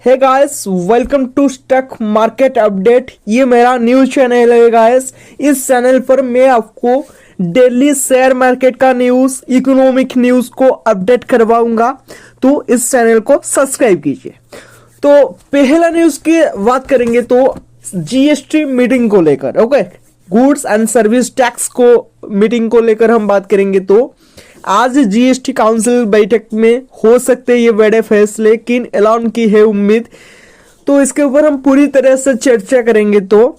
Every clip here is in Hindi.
Hey guys, welcome to stock market update. ये मेरा न्यूज चैनल है गाइस। इस चैनल पर मैं आपको डेली शेयर मार्केट का न्यूज, इकोनॉमिक न्यूज को अपडेट करवाऊंगा, तो इस चैनल को सब्सक्राइब कीजिए। तो पहला न्यूज की बात करेंगे तो जीएसटी मीटिंग को लेकर, okay, goods and service tax को मीटिंग को लेकर हम बात करेंगे। तो आज जीएसटी काउंसिल बैठक में हो सकते ये बड़े फैसले किन ऐलान की है उम्मीद, तो इसके ऊपर हम पूरी तरह से चर्चा करेंगे। तो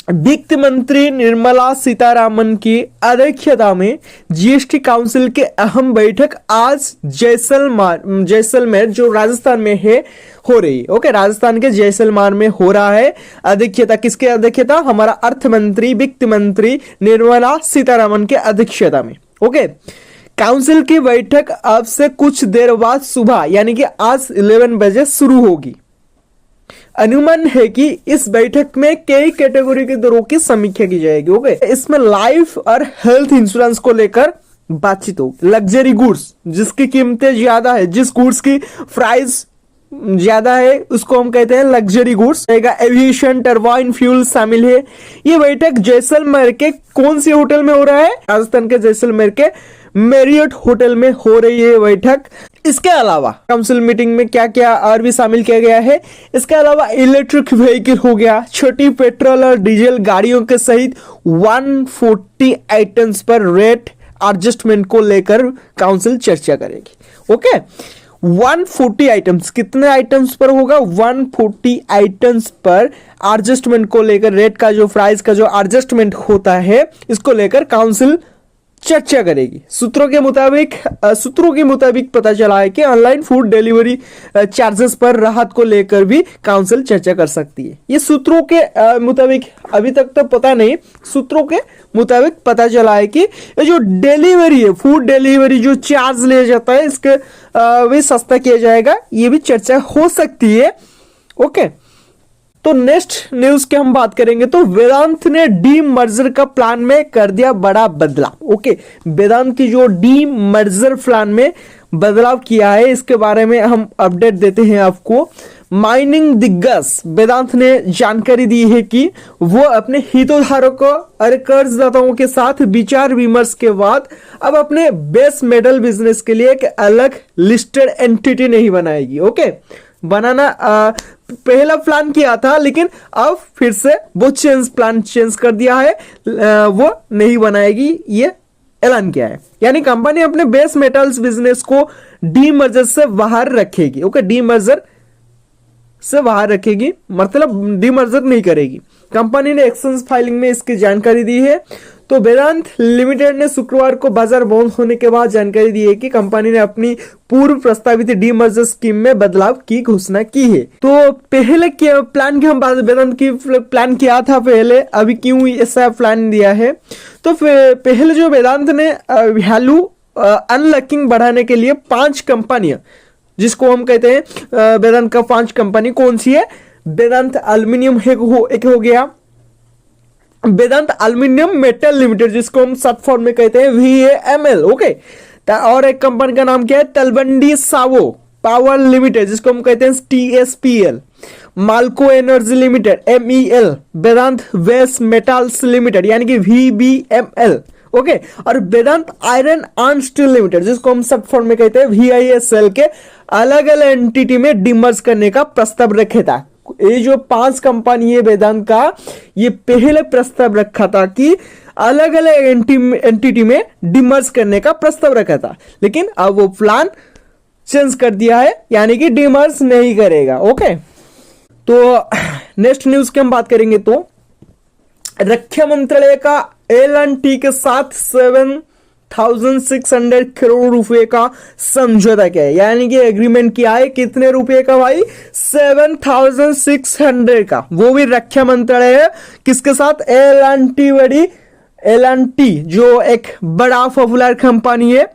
वित्त मंत्री निर्मला सीतारामन की अध्यक्षता में जीएसटी काउंसिल के अहम बैठक आज जैसलमेर जो राजस्थान में है हो रही है। ओके, राजस्थान के जैसलमेर में हो रहा है। अध्यक्षता किसके अध्यक्षता? हमारा अर्थ मंत्री, वित्त मंत्री निर्मला सीतारामन के अध्यक्षता में। ओके, काउंसिल की बैठक अब से कुछ देर बाद सुबह यानी कि आज 11 बजे शुरू होगी। अनुमान है कि इस बैठक में कई कैटेगरी के दरों की समीक्षा की जाएगी। ओके, इसमें लाइफ और हेल्थ इंश्योरेंस को लेकर बातचीत होगी। लग्जरी गुड्स जिसकी कीमतें ज्यादा है, जिस गुड्स की प्राइस ज्यादा है, उसको हम कहते हैं luxury goods. Aviation, turbine fuel शामिल है। ये बैठक जैसलमेर के कौन से होटल में हो रहा है? राजस्थान के जैसलमेर के मैरियट होटल में हो रही है बैठक। इसके अलावा काउंसिल मीटिंग में क्या क्या और भी शामिल किया गया है? इसके अलावा इलेक्ट्रिक व्हीकल हो गया, छोटी पेट्रोल और डीजल गाड़ियों के सहित 140 आइटम्स पर रेट एडजस्टमेंट को लेकर काउंसिल चर्चा करेगी। ओके, 140 आइटम्स, कितने आइटम्स पर होगा? 140 आइटम्स पर एडजस्टमेंट को लेकर, रेट का जो प्राइस का जो एडजस्टमेंट होता है, इसको लेकर काउंसिल चर्चा करेगी। सूत्रों के मुताबिक पता चला है कि ऑनलाइन फूड डिलीवरी चार्जेस पर राहत को लेकर भी काउंसिल चर्चा कर सकती है। ये सूत्रों के मुताबिक, अभी तक तो पता नहीं, सूत्रों के मुताबिक पता चला है कि ये जो डिलीवरी है, फूड डिलीवरी जो चार्ज लिया जाता है, इसके भी सस्ता किया जाएगा। ये भी चर्चा हो सकती है। ओके, तो नेक्स्ट न्यूज की हम बात करेंगे तो वेदांत ने डी मर्जर का प्लान में कर दिया बड़ा बदलाव। ओके, वेदांत की जो डी मर्जर प्लान में बदलाव किया है, इसके बारे में हम अपडेट देते हैं आपको। माइनिंग दिग्गज वेदांत ने जानकारी दी है कि वो अपने हितधारकों और कर्जदाताओं के साथ विचार विमर्श के बाद अब अपने बेस मेटल बिजनेस के लिए एक अलग लिस्टेड एंटिटी नहीं बनाएगी। ओके, बनाना पहला प्लान किया था, लेकिन अब फिर से वो प्लान चेंज कर दिया है, वो नहीं बनाएगी, ये ऐलान किया है। यानी कंपनी अपने बेस मेटल्स बिजनेस को डीमर्जर से बाहर रखेगी। ओके, डीमर्जर से बाहर रखेगी, मतलब डीमर्जर नहीं करेगी। कंपनी ने एक्सचेंज फाइलिंग में इसकी जानकारी दी है। तो वेदांत लिमिटेड ने शुक्रवार को बाजार बंद होने के बाद जानकारी दी है कि कंपनी ने अपनी पूर्व प्रस्तावित डीमर्जर स्कीम में बदलाव की घोषणा की है। तो पहले के प्लान की हम बात, वेदांत की प्लान किया था पहले, अभी क्यों ऐसा प्लान दिया है? तो पहले जो वेदांत ने वैल्यू अनलॉकिंग बढ़ाने के लिए 5 कंपनियां, जिसको हम कहते हैं वेदांत का 5 कंपनी, कौन सी है? वेदांत एल्यूमिनियम एक हो गया, वेदांत एल्यूमिनियम मेटल लिमिटेड, जिसको हम शॉर्ट फॉर्म में कहते हैं VAML। ओके, और एक कंपनी का नाम क्या है? तलवंडी सावो पावर लिमिटेड, जिसको हम कहते हैं TSPL। MALCO energy limited MEL, वेदांत वेस्ट मेटल्स लिमिटेड यानी कि VBML। ओके, और वेदांत आयरन एंड स्टील लिमिटेड, जिसको हम शॉर्ट फॉर्म में कहते हैं VISL के अलग अलग एंटिटी में डिमर्ज करने का प्रस्ताव रखे था। ये जो 5 कंपनी है वेदांत का, ये पहले प्रस्ताव रखा था कि अलग अलग एंटिटी में डिमर्ज करने का प्रस्ताव रखा था, लेकिन अब वो प्लान चेंज कर दिया है, यानी कि डिमर्ज नहीं करेगा। ओके, तो नेक्स्ट न्यूज की हम बात करेंगे तो रक्षा मंत्रालय का L&T के साथ 7,600 करोड़ रुपए का समझौता किया है, यानी कि एग्रीमेंट किया है। कितने रुपए का भाई? 7,600 का, वो भी रक्षा मंत्रालय है। किसके साथ? L&T जो एक बड़ा पॉपुलर कंपनी है।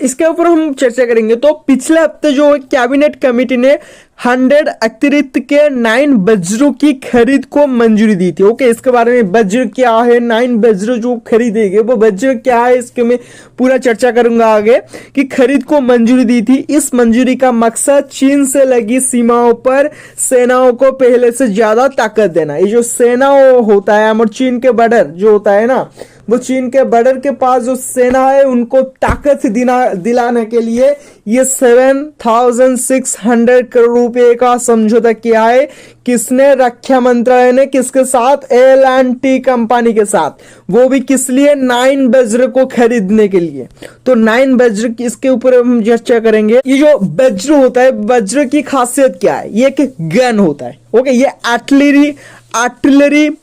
इसके ऊपर हम चर्चा करेंगे। तो पिछले हफ्ते जो कैबिनेट कमेटी ने 100 अतिरिक्त के 9 वज्रों की खरीद को मंजूरी दी थी। ओके, इसके बारे में वज्र क्या है, 9 वज्र जो खरीदेंगे वो वज्र क्या है, इसके मैं पूरा चर्चा करूंगा आगे कि खरीद को मंजूरी दी थी। इस मंजूरी का मकसद चीन से लगी सीमाओं पर सेनाओं को पहले से ज्यादा ताकत देना। ये जो सेना होता है और चीन के बॉर्डर जो होता है ना, वो चीन के बॉर्डर के पास जो सेना है उनको ताकत दिलाने के लिए ये 7,600 करोड़ रुपए का समझौता किया है। किसने? रक्षा मंत्रालय ने। किसके साथ? L&T कंपनी के साथ। वो भी किस लिए? 9 वज्र को खरीदने के लिए। तो 9 वज्र इसके ऊपर हम चर्चा करेंगे। ये जो वज्र होता है, वज्र की खासियत क्या है? ये एक गन होता है। ओके, ये आर्टिलरी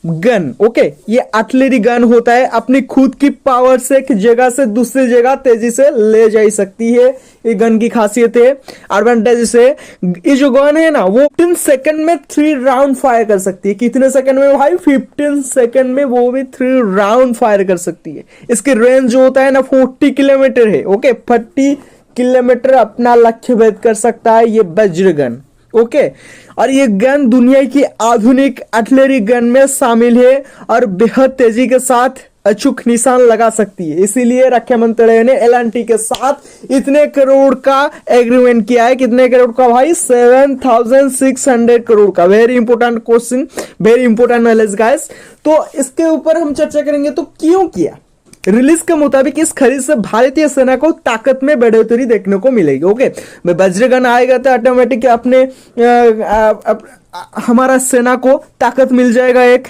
गन। ओके, ये आर्टिलरी गन होता है, अपनी खुद की पावर से एक जगह से दूसरी जगह तेजी से ले जा सकती है। ये गन की खासियत है। एडवांटेज से ये जो गन है ना, वो 15 सेकंड में 3 राउंड फायर कर सकती है। कितने सेकंड में भाई? 15 सेकंड में वो भी 3 राउंड फायर कर सकती है। इसकी रेंज जो होता है ना 40 किलोमीटर है। ओके, 40 किलोमीटर अपना लक्ष्य भेद कर सकता है ये वज्र गन। ओके, और ये गन दुनिया की आधुनिक आर्टिलरी गन में शामिल है और बेहद तेजी के साथ अचूक निशान लगा सकती है। इसीलिए रक्षा मंत्रालय ने L&T के साथ इतने करोड़ का एग्रीमेंट किया है। कितने करोड़ का भाई? 7,600 करोड़ का। Very important question, very important knowledge guys. तो इसके ऊपर हम चर्चा करेंगे। तो क्यों किया? रिलीज के मुताबिक इस खरीद से भारतीय सेना को ताकत में बढ़ोतरी देखने को मिलेगी। ओके, वज्रगन आएगा तो ऑटोमेटिक अपने हमारा सेना को ताकत मिल जाएगा एक,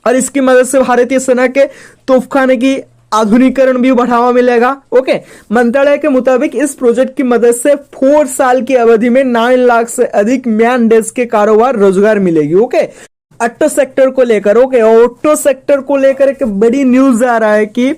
और इसकी मदद से भारतीय सेना के तोपखाने की आधुनिकीकरण भी बढ़ावा मिलेगा। ओके, मंत्रालय के मुताबिक इस प्रोजेक्ट की मदद से 4 साल की अवधि में 9 लाख से अधिक मैन डेज के कारोबार रोजगार मिलेगी। ओके, ऑटो सेक्टर को लेकर, ओके, ऑटो सेक्टर को लेकर एक बड़ी न्यूज आ रहा है कि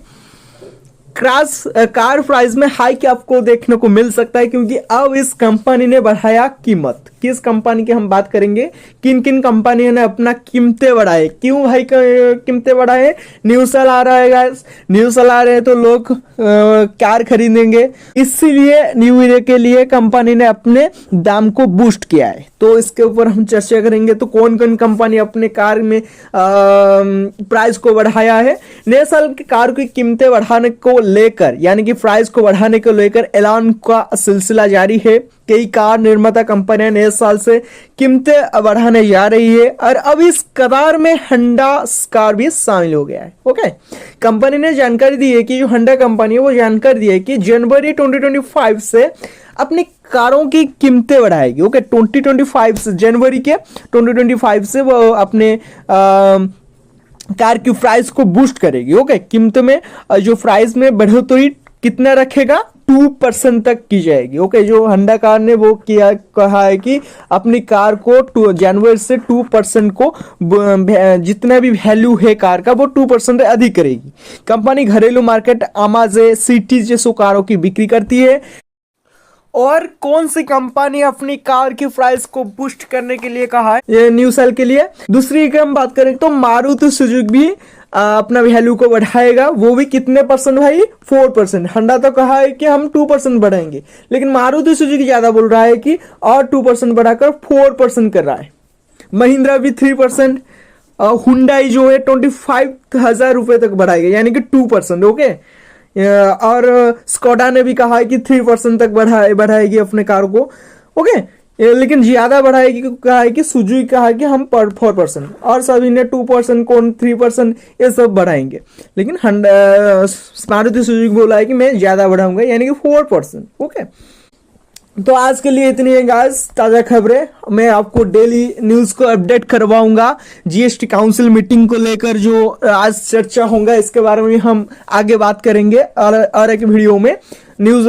कार प्राइस में हाइक आपको देखने को मिल सकता है, क्योंकि अब इस कंपनी ने बढ़ाया कीमत। किस कंपनी की हम बात करेंगे? किन किन कंपनियों ने अपना कीमतें बढ़ाए? क्यों भाई कीमतें बढ़ाए? न्यूज आ रहा है गाइस, न्यूज आ रहे हैं तो लोग कार खरीदेंगे, इसीलिए न्यू ईयर के लिए कंपनी ने अपने दाम को बूस्ट किया है। तो इसके ऊपर हम चर्चा करेंगे। तो कौन कौन कंपनी अपने कार में प्राइस को बढ़ाया है? नए साल की कार की कीमतें बढ़ाने को लेकर, यानी कि प्राइस को बढ़ाने को लेकर ऐलान का सिलसिला जारी है। कई कार निर्माता कंपनियां नए साल से कीमतें बढ़ाने जा रही है, और अब इस कतार में होंडा कार भी शामिल हो गया है। ओके, कंपनी ने जानकारी दी है कि जो होंडा कंपनी है वो जानकारी दी है कि जनवरी 2025 से अपनी कारों की कीमतें बढ़ाएगी। ओके, 2025 से, जनवरी के 2025 से वो अपने कार की प्राइस को बूस्ट करेगी। ओके, कीमत में जो प्राइस में बढ़ोतरी कितना रखेगा? 2% तक की जाएगी। ओके, जो होंडा कार ने वो कहा है कि अपनी कार को जनवरी से 2% को जितना भी वैल्यू है कार का वो 2% अधिक करेगी। कंपनी घरेलू मार्केट, अमेज़न, सिटी जैसो कारों की बिक्री करती है। और कौन सी कंपनी अपनी कार की प्राइस को बूस्ट करने के लिए कहा है ये न्यू साल के लिए? दूसरी की हम बात करें तो मारुति सुजुकी भी अपना वैल्यू को बढ़ाएगा। वो भी कितने परसेंट भाई? 4%। होंडा तो कहा है कि हम 2% बढ़ाएंगे, लेकिन मारुति सुजुकी ज्यादा बोल रहा है कि और 2% बढ़ाकर 4% कर रहा है। महिंद्रा भी 3%, हुंडई जो है 25,000 रुपए तक बढ़ाएगा, यानी कि 2%। ओके, और स्कोडा ने भी कहा है कि 3% तक बढ़ाएगी अपने कार को। ओके, लेकिन ज्यादा बढ़ाएगी कहा है कि सुजुकी कहा है कि हम 4%, और सभी ने 2%, कौन 3%, ये सब बढ़ाएंगे। लेकिन मारुति सुजुकी बोला है कि मैं ज्यादा बढ़ाऊंगा, यानी कि 4%। ओके, तो आज के लिए इतनी है गाइस ताजा खबरें। मैं आपको डेली न्यूज को अपडेट करवाऊंगा। जीएसटी काउंसिल मीटिंग को लेकर जो आज चर्चा होगा इसके बारे में हम आगे बात करेंगे, और एक वीडियो में न्यूज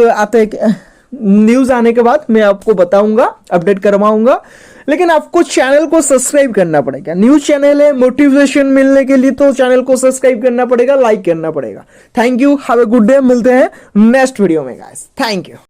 आने के बाद मैं आपको बताऊंगा, अपडेट करवाऊंगा। लेकिन आपको चैनल को सब्सक्राइब करना पड़ेगा। न्यूज चैनल है, मोटिवेशन मिलने के लिए तो चैनल को सब्सक्राइब करना पड़ेगा, लाइक करना पड़ेगा। Thank you, have a good day. मिलते हैं नेक्स्ट वीडियो में गाइस। Thank you.